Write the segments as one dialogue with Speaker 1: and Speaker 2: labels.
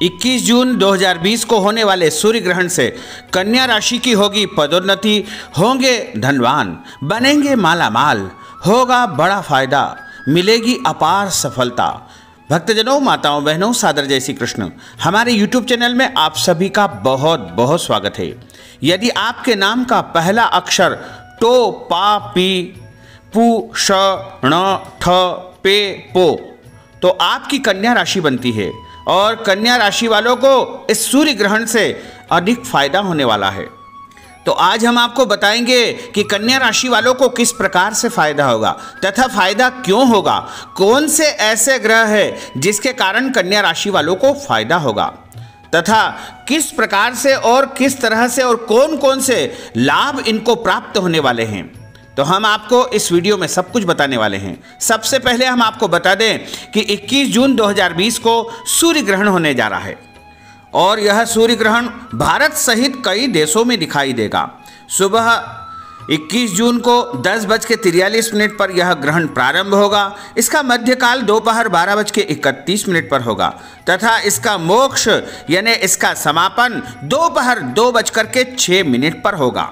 Speaker 1: 21 जून 2020 को होने वाले सूर्य ग्रहण से कन्या राशि की होगी पदोन्नति, होंगे धनवान, बनेंगे मालामाल, होगा बड़ा फायदा, मिलेगी अपार सफलता। भक्तजनों, माताओं, बहनों, सादर जय श्री कृष्ण। हमारे YouTube चैनल में आप सभी का बहुत बहुत स्वागत है। यदि आपके नाम का पहला अक्षर टो, पा, पी, पू, श, ण, ठ, पे, पो तो आपकी कन्या राशि बनती है और कन्या राशि वालों को इस सूर्य ग्रहण से अधिक फायदा होने वाला है। तो आज हम आपको बताएंगे कि कन्या राशि वालों को किस प्रकार से फायदा होगा तथा फायदा क्यों होगा, कौन से ऐसे ग्रह है जिसके कारण कन्या राशि वालों को फायदा होगा तथा किस प्रकार से और किस तरह से और कौन कौन से लाभ इनको प्राप्त होने वाले हैं। तो हम आपको इस वीडियो में सब कुछ बताने वाले हैं। सबसे पहले हम आपको बता दें कि 21 जून 2020 को सूर्य ग्रहण होने जा रहा है और यह सूर्य ग्रहण भारत सहित कई देशों में दिखाई देगा। सुबह 21 जून को 10:43 पर यह ग्रहण प्रारंभ होगा। इसका मध्यकाल दोपहर 12:31 पर होगा तथा इसका मोक्ष यानी इसका समापन दोपहर 2:06 पर होगा।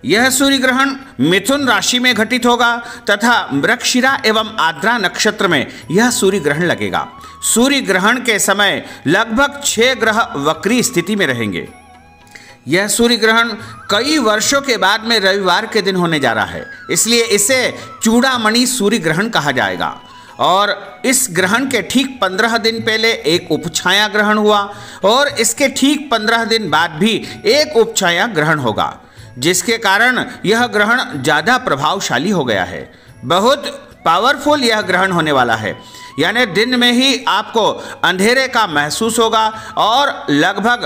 Speaker 1: यह सूर्य ग्रहण मिथुन राशि में घटित होगा तथा मृगशिरा एवं आद्रा नक्षत्र में यह सूर्य ग्रहण लगेगा। सूर्य ग्रहण के समय लगभग 6 ग्रह वक्री स्थिति में रहेंगे। यह सूर्य ग्रहण कई वर्षों के बाद में रविवार के दिन होने जा रहा है, इसलिए इसे चूड़ामणि सूर्य ग्रहण कहा जाएगा। और इस ग्रहण के ठीक 15 दिन पहले एक उपछाया ग्रहण हुआ और इसके ठीक 15 दिन बाद भी एक उपछाया ग्रहण होगा, जिसके कारण यह ग्रहण ज़्यादा प्रभावशाली हो गया है। बहुत पावरफुल यह ग्रहण होने वाला है, यानी दिन में ही आपको अंधेरे का महसूस होगा और लगभग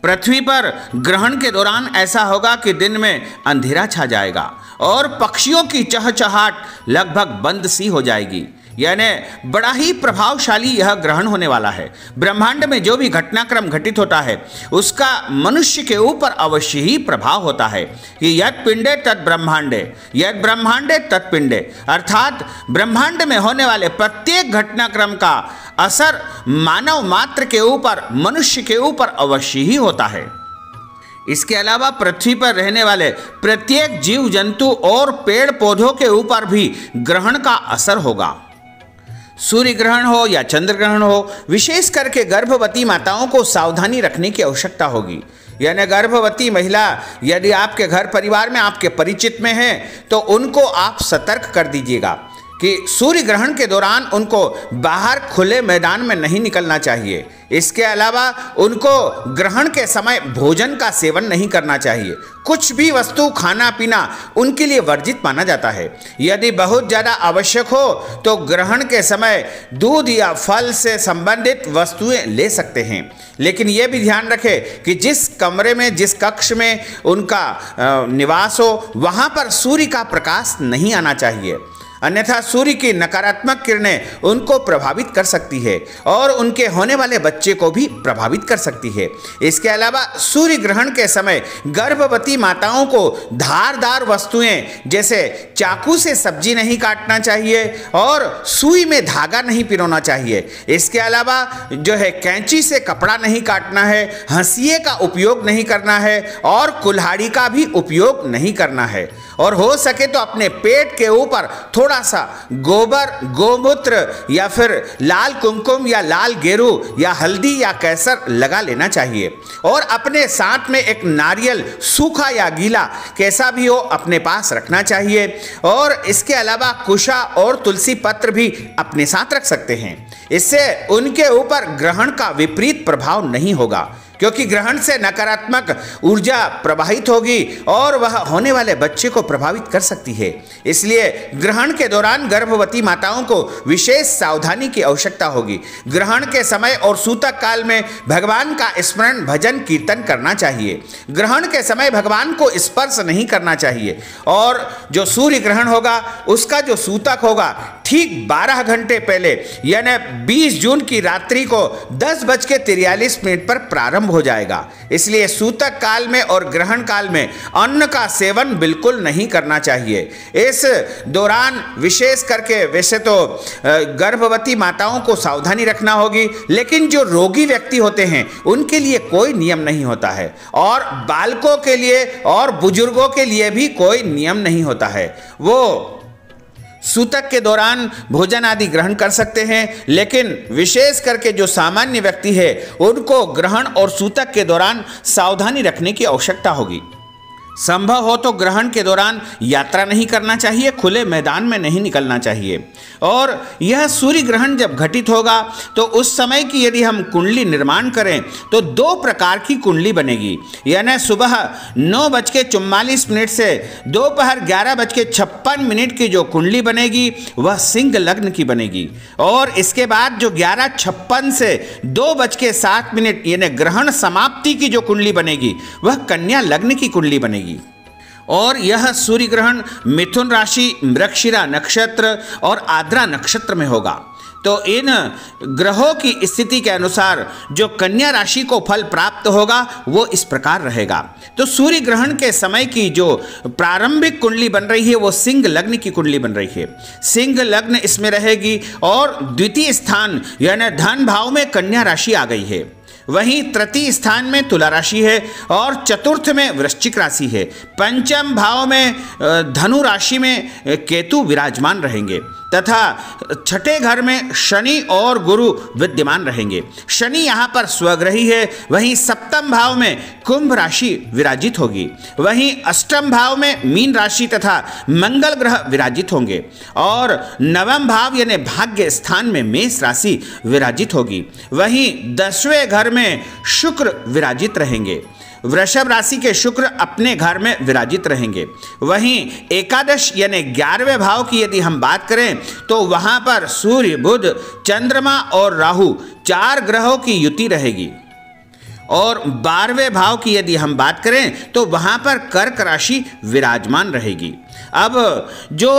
Speaker 1: पृथ्वी पर ग्रहण के दौरान ऐसा होगा कि दिन में अंधेरा छा जाएगा और पक्षियों की चहचहाट लगभग बंद सी हो जाएगी। यानी बड़ा ही प्रभावशाली यह ग्रहण होने वाला है। ब्रह्मांड में जो भी घटनाक्रम घटित होता है उसका मनुष्य के ऊपर अवश्य ही प्रभाव होता है कि यद पिंडे तत् ब्रह्मांडे, यद ब्रह्मांडे तत् पिंडे, अर्थात ब्रह्मांड में होने वाले प्रत्येक घटनाक्रम का असर मानव मात्र के ऊपर, मनुष्य के ऊपर अवश्य ही होता है। इसके अलावा पृथ्वी पर रहने वाले प्रत्येक जीव जंतु और पेड़ पौधों के ऊपर भी ग्रहण का असर होगा। सूर्य ग्रहण हो या चंद्र ग्रहण हो, विशेष करके गर्भवती माताओं को सावधानी रखने की आवश्यकता होगी। यानी गर्भवती महिला यदि आपके घर परिवार में आपके परिचित में है तो उनको आप सतर्क कर दीजिएगा कि सूर्य ग्रहण के दौरान उनको बाहर खुले मैदान में नहीं निकलना चाहिए। इसके अलावा उनको ग्रहण के समय भोजन का सेवन नहीं करना चाहिए। कुछ भी वस्तु खाना पीना उनके लिए वर्जित माना जाता है। यदि बहुत ज़्यादा आवश्यक हो तो ग्रहण के समय दूध या फल से संबंधित वस्तुएं ले सकते हैं, लेकिन ये भी ध्यान रखें कि जिस कमरे में, जिस कक्ष में उनका निवास हो वहाँ पर सूर्य का प्रकाश नहीं आना चाहिए, अन्यथा सूर्य की नकारात्मक किरणें उनको प्रभावित कर सकती है और उनके होने वाले बच्चे को भी प्रभावित कर सकती है। इसके अलावा सूर्य ग्रहण के समय गर्भवती माताओं को धारदार वस्तुएं जैसे चाकू से सब्जी नहीं काटना चाहिए और सुई में धागा नहीं पिरोना चाहिए। इसके अलावा जो है कैंची से कपड़ा नहीं काटना है, हंसिए का उपयोग नहीं करना है और कुल्हाड़ी का भी उपयोग नहीं करना है। और हो सके तो अपने पेट के ऊपर थोड़ा सा गोबर, गोमूत्र या फिर लाल कुमकुम या लाल गेरू या हल्दी या केसर लगा लेना चाहिए और अपने साथ में एक नारियल सूखा या गीला कैसा भी हो अपने पास रखना चाहिए। और इसके अलावा कुशा और तुलसी पत्र भी अपने साथ रख सकते हैं। इससे उनके ऊपर ग्रहण का विपरीत प्रभाव नहीं होगा, क्योंकि ग्रहण से नकारात्मक ऊर्जा प्रवाहित होगी और वह होने वाले बच्चे को प्रभावित कर सकती है। इसलिए ग्रहण के दौरान गर्भवती माताओं को विशेष सावधानी की आवश्यकता होगी। ग्रहण के समय और सूतक काल में भगवान का स्मरण, भजन, कीर्तन करना चाहिए। ग्रहण के समय भगवान को स्पर्श नहीं करना चाहिए और जो सूर्य ग्रहण होगा उसका जो सूतक होगा ठीक 12 घंटे पहले यानी 20 जून की रात्रि को 10:43 पर प्रारंभ हो जाएगा। इसलिए सूतक काल में और ग्रहण काल में अन्न का सेवन बिल्कुल नहीं करना चाहिए। इस दौरान विशेष करके वैसे तो गर्भवती माताओं को सावधानी रखना होगी, लेकिन जो रोगी व्यक्ति होते हैं उनके लिए कोई नियम नहीं होता है, और बालकों के लिए और बुजुर्गों के लिए भी कोई नियम नहीं होता है। वो सूतक के दौरान भोजन आदि ग्रहण कर सकते हैं, लेकिन विशेष करके जो सामान्य व्यक्ति है उनको ग्रहण और सूतक के दौरान सावधानी रखने की आवश्यकता होगी। संभव हो तो ग्रहण के दौरान यात्रा नहीं करना चाहिए, खुले मैदान में नहीं निकलना चाहिए। और यह सूर्य ग्रहण जब घटित होगा तो उस समय की यदि हम कुंडली निर्माण करें तो 2 प्रकार की कुंडली बनेगी, यानी सुबह 9:44 से दोपहर 11:56 की जो कुंडली बनेगी वह सिंह लग्न की बनेगी, और इसके बाद जो 11:56 से 2:07 यानी ग्रहण समाप्ति की जो कुंडली बनेगी वह कन्या लग्न की कुंडली बनेगी। और यह सूर्य ग्रहण मिथुन राशि, मृगशिरा नक्षत्र और आद्रा नक्षत्र में होगा। तो इन ग्रहों की स्थिति के अनुसार जो कन्या राशि को फल प्राप्त होगा वो इस प्रकार रहेगा। तो सूर्य ग्रहण के समय की जो प्रारंभिक कुंडली बन रही है वो सिंह लग्न की कुंडली बन रही है। सिंह लग्न इसमें रहेगी, और द्वितीय स्थान यानी धन भाव में कन्या राशि आ गई है। वहीं तृतीय स्थान में तुला राशि है, और चतुर्थ में वृश्चिक राशि है। पंचम भाव में धनु राशि में केतु विराजमान रहेंगे, तथा छठे घर में शनि और गुरु विद्यमान रहेंगे। शनि यहाँ पर स्वग्रही है। वहीं सप्तम भाव में कुंभ राशि विराजित होगी। वहीं अष्टम भाव में मीन राशि तथा मंगल ग्रह विराजित होंगे, और नवम भाव यानी भाग्य स्थान में मेष राशि विराजित होगी। वहीं 10वें घर में शुक्र विराजित रहेंगे। वृषभ राशि के शुक्र अपने घर में विराजित रहेंगे। वहीं एकादश यानी 11वें भाव की यदि हम बात करें तो वहां पर सूर्य, बुध, चंद्रमा और राहु 4 ग्रहों की युति रहेगी। और 12वें भाव की यदि हम बात करें तो वहां पर कर्क राशि विराजमान रहेगी। अब जो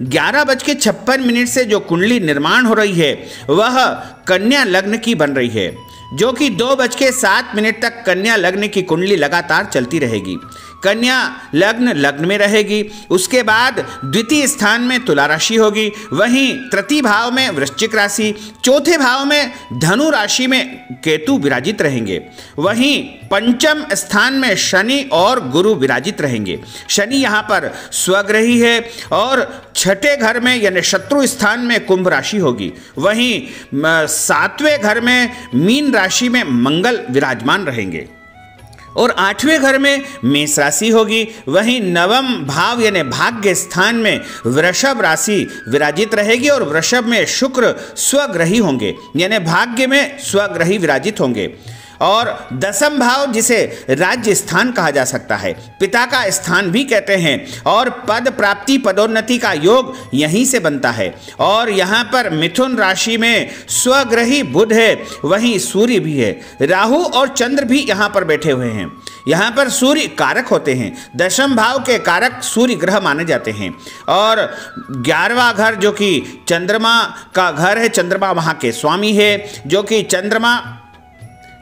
Speaker 1: 11:56 से जो कुंडली निर्माण हो रही है वह कन्या लग्न की बन रही है, जो कि 2:07 तक कन्या लग्न की कुंडली लगातार चलती रहेगी। कन्या लग्न में रहेगी। उसके बाद द्वितीय स्थान में तुला राशि होगी। वहीं तृतीय भाव में वृश्चिक राशि, चौथे भाव में धनु राशि में केतु विराजित रहेंगे। वहीं पंचम स्थान में शनि और गुरु विराजित रहेंगे। शनि यहाँ पर स्वग्रही है, और छठे घर में यानी शत्रु स्थान में कुंभ राशि होगी। वहीं 7वें घर में मीन राशि में मंगल विराजमान रहेंगे, और 8वें घर में मेष राशि होगी। वहीं 9वां भाव यानी भाग्य स्थान में वृषभ राशि विराजित रहेगी, और वृषभ में शुक्र स्वग्रही होंगे, यानी भाग्य में स्वग्रही विराजित होंगे। और 10वां भाव जिसे राज्य स्थान कहा जा सकता है, पिता का स्थान भी कहते हैं, और पद प्राप्ति पदोन्नति का योग यहीं से बनता है। और यहाँ पर मिथुन राशि में स्वग्रही बुध है, वहीं सूर्य भी है। राहु और चंद्र भी यहाँ पर बैठे हुए हैं। यहाँ पर सूर्य कारक होते हैं। 10वें भाव के कारक सूर्य ग्रह माने जाते हैं। और 11वां घर जो कि चंद्रमा का घर है, चंद्रमा वहाँ के स्वामी है, जो कि चंद्रमा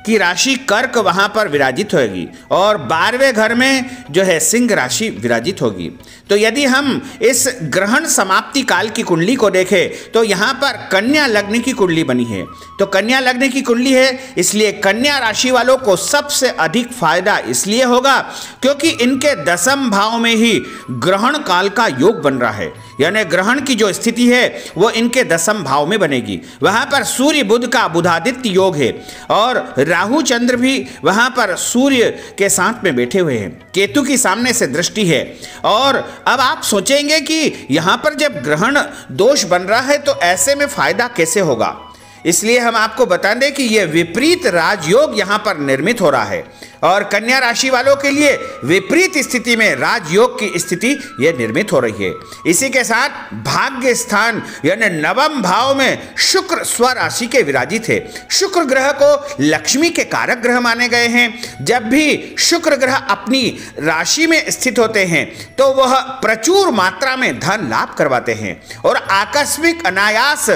Speaker 1: की राशि कर्क वहां पर विराजित होगी, और 12वें घर में जो है सिंह राशि विराजित होगी। तो यदि हम इस ग्रहण समाप्ति काल की कुंडली को देखें तो यहाँ पर कन्या लग्न की कुंडली बनी है। तो कन्या लग्न की कुंडली है, इसलिए कन्या राशि वालों को सबसे अधिक फायदा इसलिए होगा क्योंकि इनके 10वें भाव में ही ग्रहण काल का योग बन रहा है, यानी ग्रहण की जो स्थिति है वो इनके 10वें भाव में बनेगी। वहां पर सूर्य बुध का बुधादित्य योग है, और राहु चंद्र भी वहां पर सूर्य के साथ में बैठे हुए हैं। केतु की सामने से दृष्टि है। और अब आप सोचेंगे कि यहां पर जब ग्रहण दोष बन रहा है तो ऐसे में फायदा कैसे होगा, इसलिए हम आपको बता दें कि यह विपरीत राजयोग यहां पर निर्मित हो रहा है। और कन्या राशि वालों के लिए विपरीत स्थिति में राजयोग की स्थिति यह निर्मित हो रही है। इसी के साथ भाग्य स्थान यानी नवम भाव में शुक्र स्वराशि के विराजित है। शुक्र ग्रह को लक्ष्मी के कारक ग्रह माने गए हैं। जब भी शुक्र ग्रह अपनी राशि में स्थित होते हैं तो वह प्रचुर मात्रा में धन लाभ करवाते हैं और आकस्मिक अनायास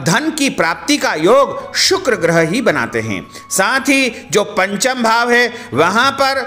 Speaker 1: धन की प्राप्ति का योग शुक्र ग्रह ही बनाते हैं। साथ ही जो पंचम भाव है वहां पर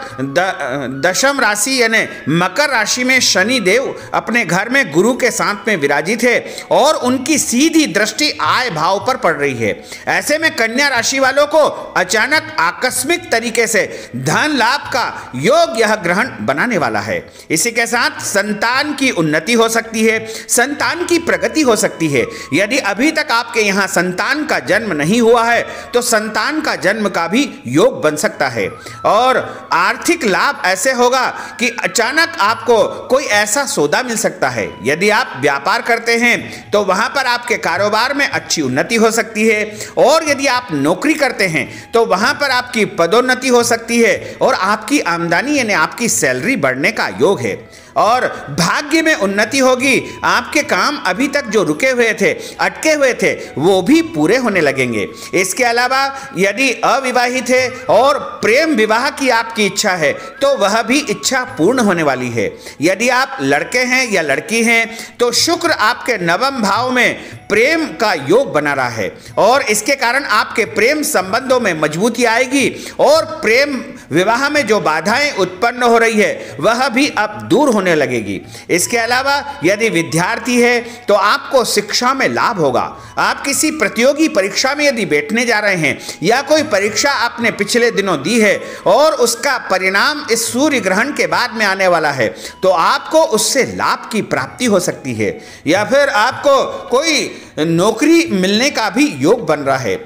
Speaker 1: दशम राशि यानी मकर राशि में शनि देव अपने घर में गुरु के साथ में विराजित है और उनकी सीधी दृष्टि आय भाव पर पड़ रही है। ऐसे में कन्या राशि वालों को अचानक आकस्मिक तरीके से धन लाभ का योग यह ग्रहण बनाने वाला है। इसी के साथ संतान की उन्नति हो सकती है, संतान की प्रगति हो सकती है। यदि अभी तक आपके यहां संतान का जन्म नहीं हुआ है तो संतान का जन्म का भी योग बन सकता है। और आर्थिक लाभ ऐसे होगा कि अचानक आपको कोई ऐसा सौदा मिल सकता है। यदि आप व्यापार करते हैं तो वहां पर आपके कारोबार में अच्छी उन्नति हो सकती है और यदि आप नौकरी करते हैं तो वहां पर आपकी पदोन्नति हो सकती है और आपकी आमदनी यानी आपकी सैलरी बढ़ने का योग है और भाग्य में उन्नति होगी। आपके काम अभी तक जो रुके हुए थे, अटके हुए थे, वो भी पूरे होने लगेंगे। इसके अलावा यदि अविवाहित है और प्रेम विवाह की आपकी इच्छा है तो वह भी इच्छा पूर्ण होने वाली है। यदि आप लड़के हैं या लड़की हैं तो शुक्र आपके नवम भाव में प्रेम का योग बना रहा है और इसके कारण आपके प्रेम संबंधों में मजबूती आएगी और प्रेम विवाह में जो बाधाएं उत्पन्न हो रही है वह भी अब दूर होने लगेगी। इसके अलावा यदि विद्यार्थी है तो आपको शिक्षा में लाभ होगा। आप किसी प्रतियोगी परीक्षा में यदि बैठने जा रहे हैं या कोई परीक्षा आपने पिछले दिनों दी है और उसका परिणाम इस सूर्य ग्रहण के बाद में आने वाला है तो आपको उससे लाभ की प्राप्ति हो सकती है या फिर आपको कोई नौकरी मिलने का भी योग बन रहा है।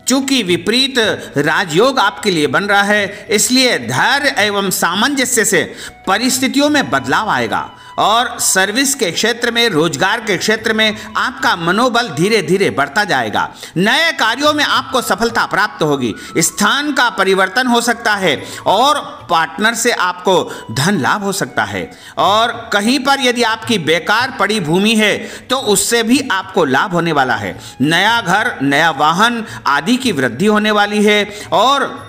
Speaker 1: चूंकि विपरीत राजयोग आपके लिए बन रहा है इसलिए धैर्य एवं सामंजस्य से परिस्थितियों में बदलाव आएगा और सर्विस के क्षेत्र में, रोजगार के क्षेत्र में आपका मनोबल धीरे धीरे बढ़ता जाएगा। नए कार्यों में आपको सफलता प्राप्त होगी। स्थान का परिवर्तन हो सकता है और पार्टनर से आपको धन लाभ हो सकता है और कहीं पर यदि आपकी बेकार पड़ी भूमि है तो उससे भी आपको लाभ होने वाला है। नया घर, नया वाहन आदि की वृद्धि होने वाली है और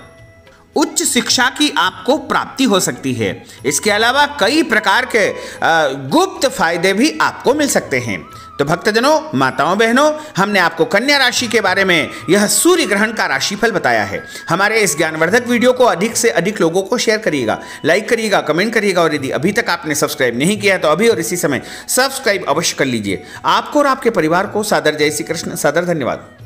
Speaker 1: उच्च शिक्षा की आपको प्राप्ति हो सकती है। इसके अलावा कई प्रकार के गुप्त फायदे भी आपको मिल सकते हैं। तो भक्तजनों, माताओं, बहनों, हमने आपको कन्या राशि के बारे में यह सूर्य ग्रहण का राशिफल बताया है। हमारे इस ज्ञानवर्धक वीडियो को अधिक से अधिक लोगों को शेयर करिएगा, लाइक करिएगा, कमेंट करिएगा और यदि अभी तक आपने सब्सक्राइब नहीं किया है तो अभी और इसी समय सब्सक्राइब अवश्य कर लीजिए। आपको और आपके परिवार को सादर जय श्री कृष्ण, सादर धन्यवाद।